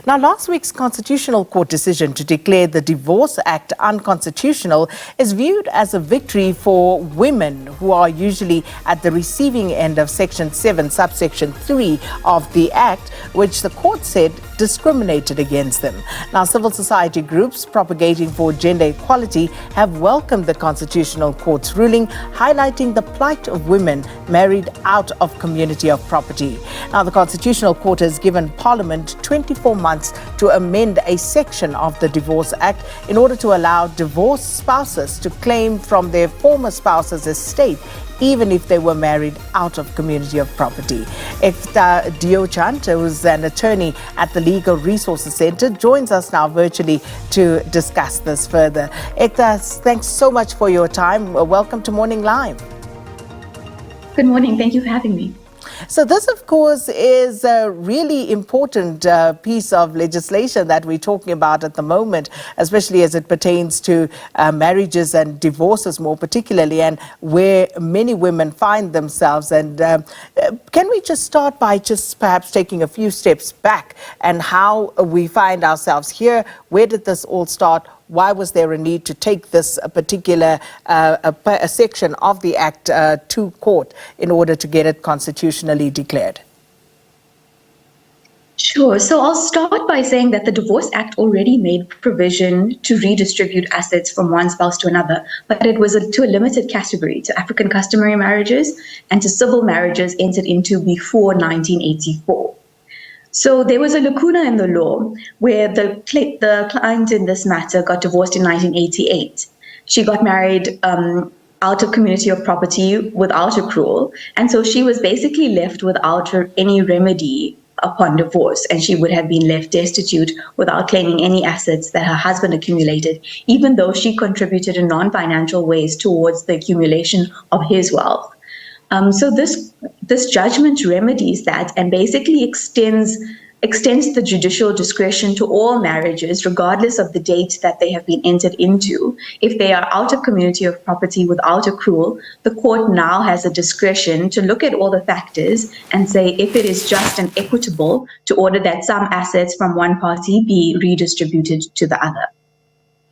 Now, last week's Constitutional Court decision to declare the Divorce Act unconstitutional is viewed as a victory for women who are usually at the receiving end of Section 7, subsection 3 of the Act, which the court said discriminated against them. Now, civil society groups propagating for gender equality have welcomed the Constitutional Court's ruling, highlighting the plight of women married out of community of property. Now, the Constitutional Court has given Parliament 24 months to amend a section of the Divorce Act in order to allow divorced spouses to claim from their former spouse's estate even if they were married out of community of property. Ektaa Deochand, who is an attorney at the Legal Resources Centre, joins us now virtually to discuss this further. Ektaa, thanks so much for your time. Welcome to Morning Live. Good morning. Thank you for having me. So this, of course, is a really important piece of legislation that we're talking about at the moment, especially as it pertains to marriages and divorces more particularly, and where many women find themselves. And can we just start by just perhaps taking a few steps back and how we find ourselves here? Where did this all start? Why was there a need to take this particular a section of the Act to court in order to get it constitutionally declared? Sure. So I'll start by saying that the Divorce Act already made provision to redistribute assets from one spouse to another, but it was to a limited category, to African customary marriages and to civil marriages entered into before 1984. So there was a lacuna in the law where the client in this matter got divorced in 1988. She got married out of community of property without accrual. And so she was basically left without any remedy upon divorce, and she would have been left destitute without claiming any assets that her husband accumulated, even though she contributed in non-financial ways towards the accumulation of his wealth. So this judgment remedies that and basically extends the judicial discretion to all marriages, regardless of the date that they have been entered into. If they are out of community of property without accrual, the court now has a discretion to look at all the factors and say if it is just and equitable to order that some assets from one party be redistributed to the other.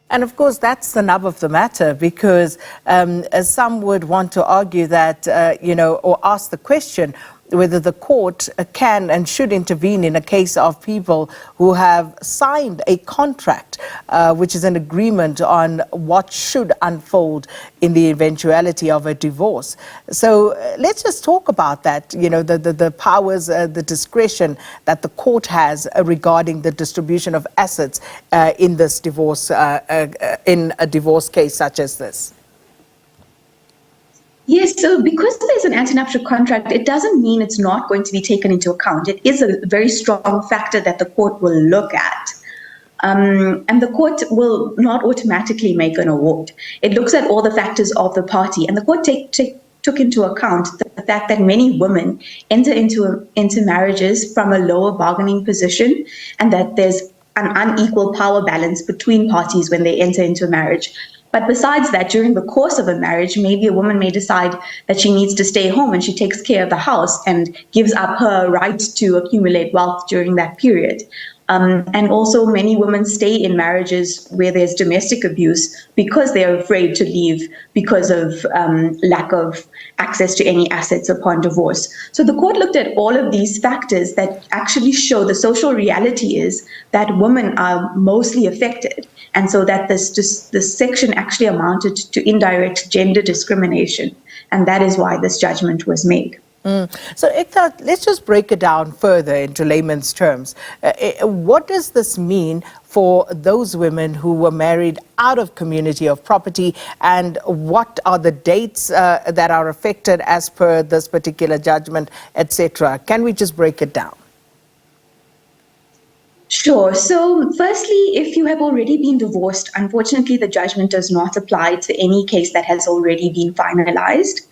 And of course, that's the nub of the matter, because as some would want to argue that, or ask the question whether the court can and should intervene in a case of people who have signed a contract, which is an agreement on what should unfold in the eventuality of a divorce. So let's just talk about that, the powers, the discretion that the court has regarding the distribution of assets in this divorce, in a divorce case such as this. Yes, so because there's an antenuptial contract, it doesn't mean it's not going to be taken into account. It is a very strong factor that the court will look at. And the court will not automatically make an award. It looks at all the factors of the party, and the court took into account the fact that many women enter into marriages from a lower bargaining position, and that there's an unequal power balance between parties when they enter into a marriage. But besides that, during the course of a marriage, maybe a woman may decide that she needs to stay home and she takes care of the house and gives up her right to accumulate wealth during that period. And also many women stay in marriages where there's domestic abuse because they're afraid to leave because of lack of access to any assets upon divorce. So the court looked at all of these factors that actually show the social reality is that women are mostly affected. And so that this section actually amounted to indirect gender discrimination. And that is why this judgment was made. So, Ektaa, let's just break it down further into layman's terms. What does this mean for those women who were married out of community of property, and what are the dates that are affected as per this particular judgment, etc.? Can we just break it down? Sure. So firstly, if you have already been divorced, unfortunately, the judgment does not apply to any case that has already been finalized.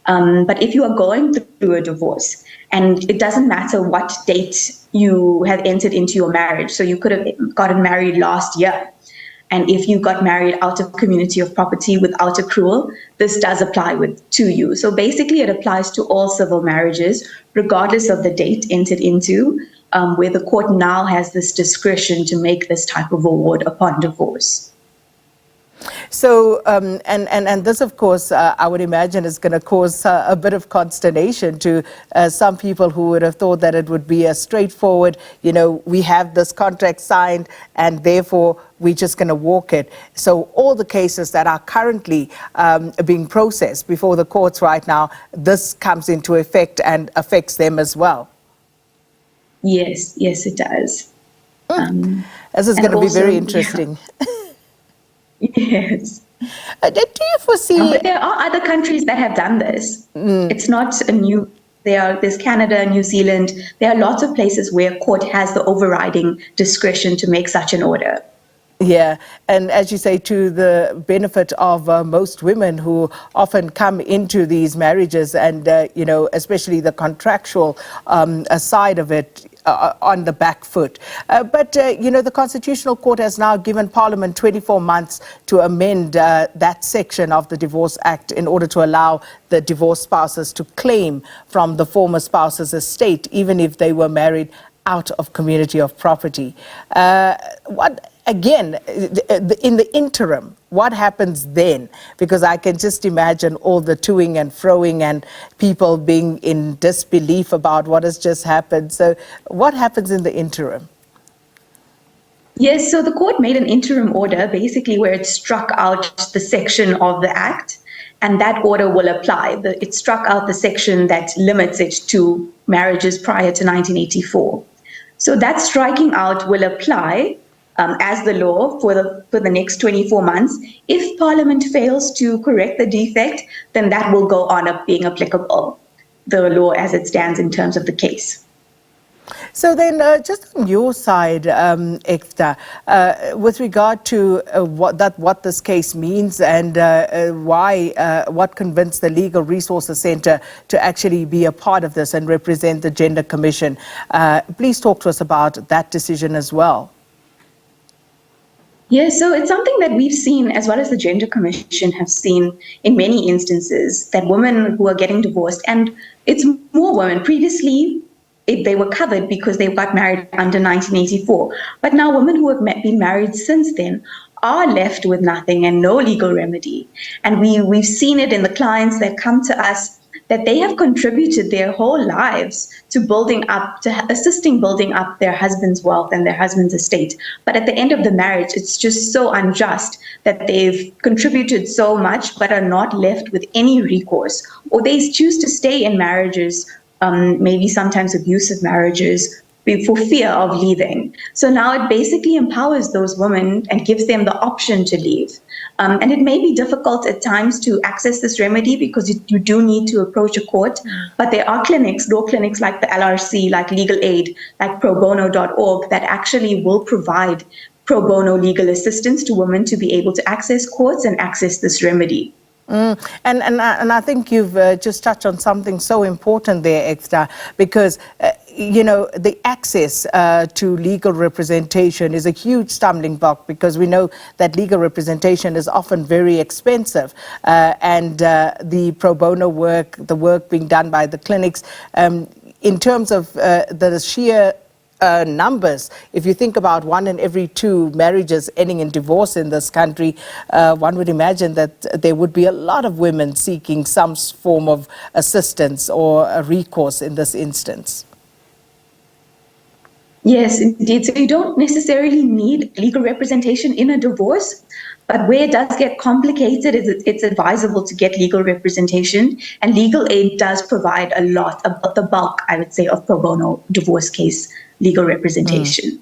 But if you are going through a divorce, and it doesn't matter what date you have entered into your marriage, so you could have gotten married last year, and if you got married out of community of property without accrual, this does apply to you. So basically, it applies to all civil marriages, regardless of the date entered into. where the court now has this discretion to make this type of award upon divorce. So, and this, of course, I would imagine is going to cause a bit of consternation to some people who would have thought that it would be a straightforward, we have this contract signed and therefore we're just going to walk it. So all the cases that are currently being processed before the courts right now, this comes into effect and affects them as well. Yes, it does. This is going to be very interesting. Yeah. Yes. Do you foresee? But there are other countries that have done this. It's not a new. There's Canada, New Zealand. There are lots of places where court has the overriding discretion to make such an order. Yeah, and as you say, to the benefit of most women who often come into these marriages and, especially the contractual side of it on the back foot. But the Constitutional Court has now given Parliament 24 months to amend that section of the Divorce Act in order to allow the divorced spouses to claim from the former spouse's estate, even if they were married out of community of property. Again, in the interim, what happens then? Because I can just imagine all the toing and froing and people being in disbelief about what has just happened. So what happens in the interim? Yes, so the court made an interim order, basically where it struck out the section of the Act, and that order will apply. It struck out the section that limits it to marriages prior to 1984. So that striking out will apply as the law for the next 24 months. If Parliament fails to correct the defect, then that will go on being applicable, the law as it stands in terms of the case. So then, just on your side, Ektaa, with regard to what this case means and what convinced the Legal Resources Centre to actually be a part of this and represent the Gender Commission, please talk to us about that decision as well. Yes, so it's something that we've seen, as well as the Gender Commission have seen in many instances, that women who are getting divorced, and it's more women. Previously, they were covered because they got married under 1984. But now women who have been married since then are left with nothing and no legal remedy. And we've seen it in the clients that come to us, that they have contributed their whole lives to assisting building up their husband's wealth and their husband's estate. But at the end of the marriage, it's just so unjust that they've contributed so much but are not left with any recourse, or they choose to stay in marriages, maybe sometimes abusive marriages, for fear of leaving. So now it basically empowers those women and gives them the option to leave. And it may be difficult at times to access this remedy because you do need to approach a court, but there are law clinics like the LRC, like Legal Aid, like probono.org that actually will provide pro bono legal assistance to women to be able to access courts and access this remedy. And I think you've just touched on something so important there, Ektaa, because the access to legal representation is a huge stumbling block, because we know that legal representation is often very expensive, and the pro bono work, the work being done by the clinics, in terms of the sheer numbers, if you think about 1 in every 2 marriages ending in divorce in this country, one would imagine that there would be a lot of women seeking some form of assistance or a recourse in this instance. Yes, indeed. So you don't necessarily need legal representation in a divorce, but where it does get complicated, it's advisable to get legal representation. And Legal Aid does provide a lot of the bulk, I would say, of pro bono divorce case legal representation.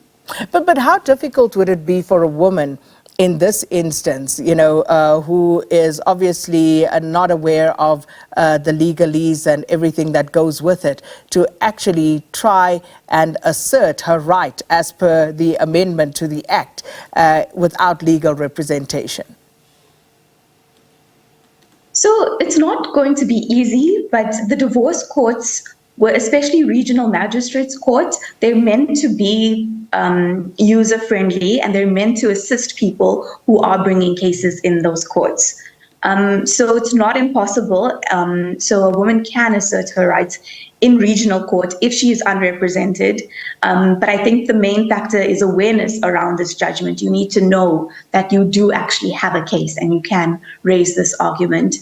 But how difficult would it be for a woman in this instance, who is obviously not aware of the legalese and everything that goes with it, to actually try and assert her right as per the amendment to the Act without legal representation? So it's not going to be easy, but the divorce courts, especially regional magistrates courts, they're meant to be user-friendly, and they're meant to assist people who are bringing cases in those courts. So it's not impossible. So a woman can assert her rights in regional court if she is unrepresented. But I think the main factor is awareness around this judgment. You need to know that you do actually have a case and you can raise this argument,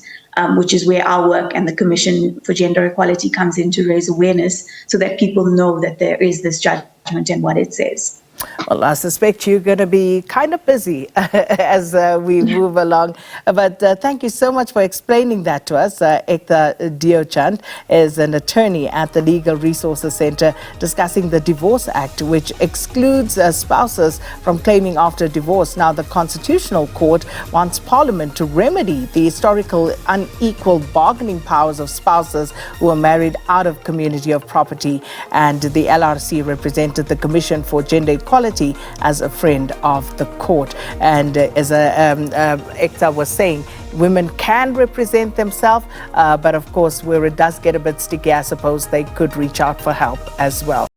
which is where our work and the Commission for Gender Equality comes in to raise awareness so that people know that there is this judgment and what it says. Well, I suspect you're going to be kind of busy as we move along. But thank you so much for explaining that to us. Ektaa Deochand is an attorney at the Legal Resources Centre discussing the Divorce Act, which excludes spouses from claiming after divorce. Now, the Constitutional Court wants Parliament to remedy the historical unequal bargaining powers of spouses who are married out of community of property. And the LRC represented the Commission for Gender Equality as a friend of the court. And as Ektaa was saying, women can represent themselves, but of course, where it does get a bit sticky, I suppose they could reach out for help as well.